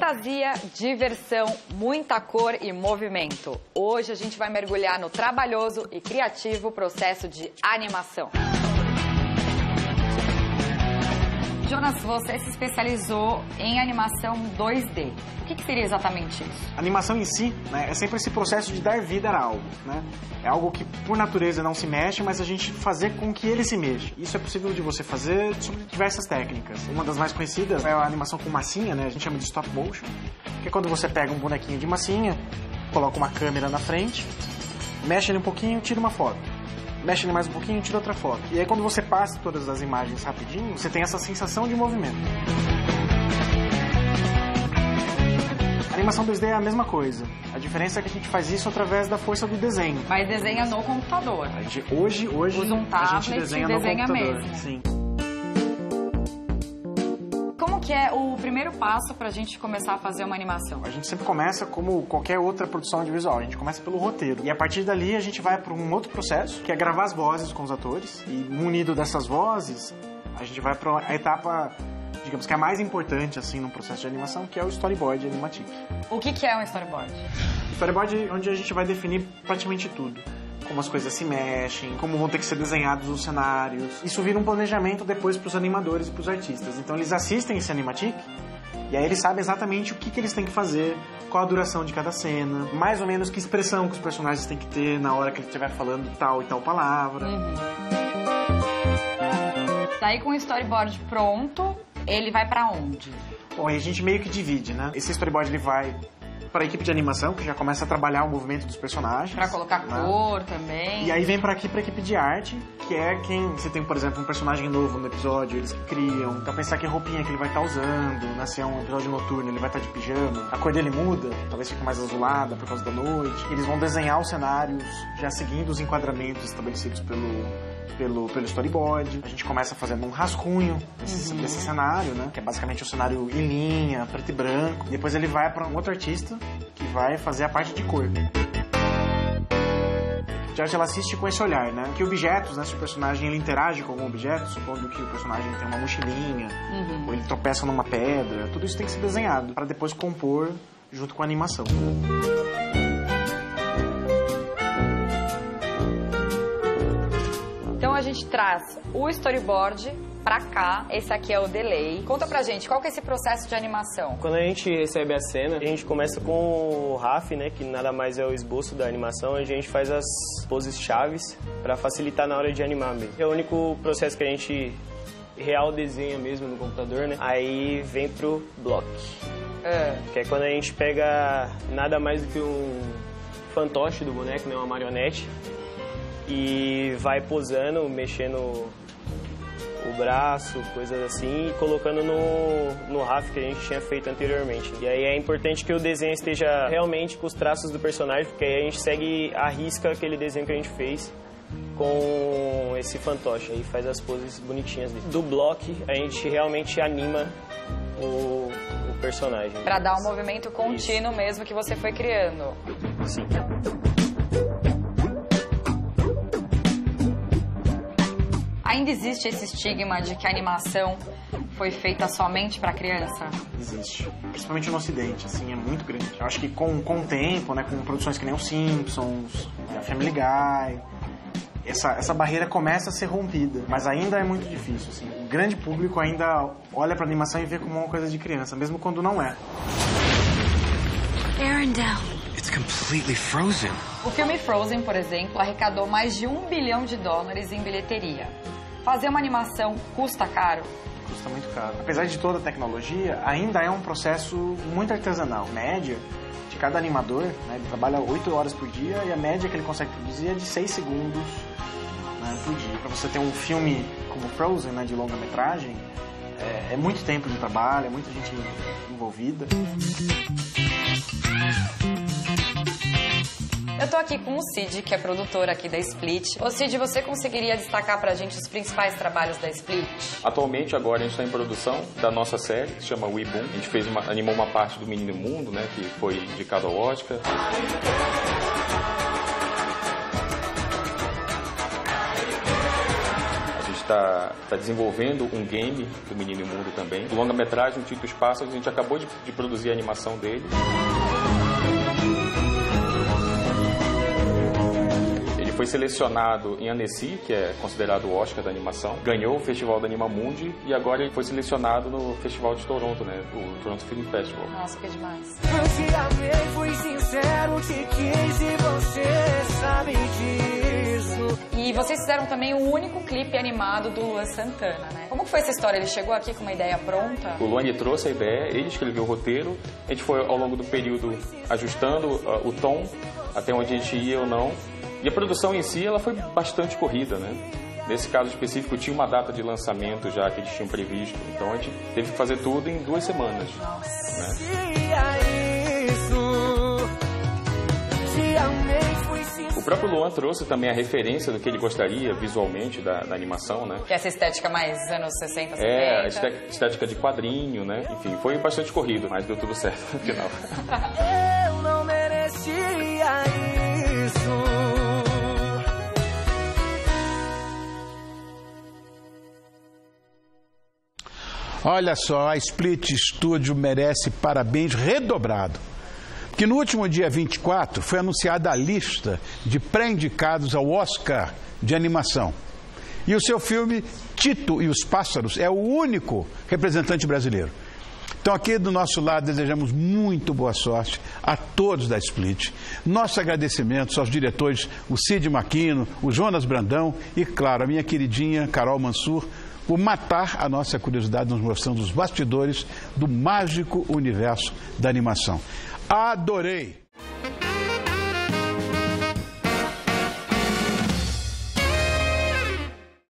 Fantasia, diversão, muita cor e movimento. Hoje a gente vai mergulhar no trabalhoso e criativo processo de animação. Jonas, você se especializou em animação 2D. O que seria exatamente isso? A animação em si, né, é sempre esse processo de dar vida a algo, né? É algo que, por natureza, não se mexe, mas a gente fazer com que ele se mexa. Isso é possível de você fazer sobre diversas técnicas. Uma das mais conhecidas é a animação com massinha, né? A gente chama de stop motion, que é quando você pega um bonequinho de massinha, coloca uma câmera na frente, mexe ele um pouquinho e tira uma foto. Mexe ele mais um pouquinho e tira outra foto. E aí, quando você passa todas as imagens rapidinho, você tem essa sensação de movimento. A animação 2D é a mesma coisa. A diferença é que a gente faz isso através da força do desenho. Mas desenha no computador. A gente, hoje usa um tablet, a gente desenha no computador. Mesmo. Sim. Como que é o primeiro passo para a gente começar a fazer uma animação? A gente sempre começa como qualquer outra produção audiovisual. A gente começa pelo roteiro. E a partir dali a gente vai para um outro processo, que é gravar as vozes com os atores. E munido dessas vozes, a gente vai para a etapa, digamos que é a mais importante assim no processo de animação, que é o storyboard animativo. O que é um storyboard? Storyboard é onde a gente vai definir praticamente tudo. Como as coisas se mexem, como vão ter que ser desenhados os cenários. Isso vira um planejamento depois para os animadores e para os artistas. Então eles assistem esse animatic e aí eles sabem exatamente o que eles têm que fazer, qual a duração de cada cena, mais ou menos que expressão que os personagens têm que ter na hora que ele estiver falando tal e tal palavra. Daí com o storyboard pronto, ele vai para onde? Bom, aí a gente meio que divide, né? Esse storyboard ele vai para a equipe de animação, que já começa a trabalhar o movimento dos personagens. Para colocar cor também. E aí vem para aqui para a equipe de arte, que é quem... Você tem, por exemplo, um personagem novo no episódio, eles que criam. Então pensar que roupinha que ele vai estar usando, né? Se é um episódio noturno, ele vai estar de pijama. A cor dele muda, talvez fique mais azulada por causa da noite. Eles vão desenhar os cenários, já seguindo os enquadramentos estabelecidos pelo storyboard. A gente começa fazendo um rascunho desse cenário, né? Que é basicamente o cenário em linha, preto e branco. Depois ele vai para um outro artista que vai fazer a parte de cor. A arte ela assiste com esse olhar, né? Que objetos, né? Se o personagem ele interage com algum objeto, supondo que o personagem tem uma mochilinha, ou ele tropeça numa pedra, tudo isso tem que ser desenhado para depois compor junto com a animação. Então a gente traz o storyboard pra cá, esse aqui é o delay. Conta pra gente, qual que é esse processo de animação? Quando a gente recebe a cena, a gente começa com o RAF, né, que nada mais é o esboço da animação, onde a gente faz as poses chaves pra facilitar na hora de animar mesmo. É o único processo que a gente real desenha mesmo no computador, né? Aí vem pro block. Que é quando a gente pega nada mais do que um fantoche do boneco, né, uma marionete, e vai posando, mexendo o braço, coisas assim, e colocando no RAF que a gente tinha feito anteriormente. E aí é importante que o desenho esteja realmente com os traços do personagem, porque aí a gente segue à risca aquele desenho que a gente fez com esse fantoche, aí faz as poses bonitinhas dele. Do block, a gente realmente anima o personagem. Pra dar um movimento contínuo. Isso. Mesmo que você foi criando. Sim. Ainda existe esse estigma de que a animação foi feita somente para criança? Existe. Principalmente no Ocidente, assim, é muito grande. Eu acho que com o tempo, né, com produções que nem os Simpsons, a Family Guy, essa barreira começa a ser rompida. Mas ainda é muito difícil, assim. O grande público ainda olha pra animação e vê como uma coisa de criança, mesmo quando não é. Arendelle. It's completely frozen. O filme Frozen, por exemplo, arrecadou mais de $1 bilhão em bilheteria. Fazer uma animação custa caro? Custa muito caro. Apesar de toda a tecnologia, ainda é um processo muito artesanal. A média de cada animador, né, ele trabalha 8 horas por dia e a média que ele consegue produzir é de 6 segundos, né, por dia. Para você ter um filme como Frozen, né, de longa-metragem, é muito tempo de trabalho, é muita gente envolvida. Eu tô aqui com o Cid, que é produtor aqui da Split. Ô Cid, você conseguiria destacar pra gente os principais trabalhos da Split? Atualmente, agora, a gente está em produção da nossa série, que se chama We Boom. A gente animou uma parte do Menino Mundo, né, que foi indicado ao Oscar. A gente está desenvolvendo um game do Menino e o Mundo também. O longa-metragem, o Tito e os Pássaros, a gente acabou de produzir a animação dele. Ele foi selecionado em Annecy, que é considerado o Oscar da animação, ganhou o Festival da Animamundi e agora ele foi selecionado no Festival de Toronto, né, o Toronto Film Festival. Nossa, que demais. Eu te amei, fui sincero, te quis e você sabe disso. E vocês fizeram também o único clipe animado do Luan Santana, né? Como que foi essa história? Ele chegou aqui com uma ideia pronta? O Luan trouxe a ideia, ele escreveu o roteiro, a gente foi ao longo do período ajustando o tom, até onde a gente ia ou não. E a produção em si, ela foi bastante corrida, né? Nesse caso específico, tinha uma data de lançamento já que eles tinham previsto. Então a gente teve que fazer tudo em 2 semanas. Né? O próprio Luan trouxe também a referência do que ele gostaria visualmente da animação, né? Que é essa estética mais anos 60, 70. É, a estética de quadrinho, né? Enfim, foi bastante corrido, mas deu tudo certo no final. Eu não merecia isso. Olha só, a Split Studio merece parabéns redobrado. Porque no último dia 24 foi anunciada a lista de pré-indicados ao Oscar de animação. E o seu filme Tito e os Pássaros é o único representante brasileiro. Então aqui do nosso lado desejamos muito boa sorte a todos da Split. Nossos agradecimentos aos diretores, o Cid Maquino, o Jonas Brandão e, claro, a minha queridinha Carol Mansur, por matar a nossa curiosidade nos mostrando os bastidores do mágico universo da animação. Adorei!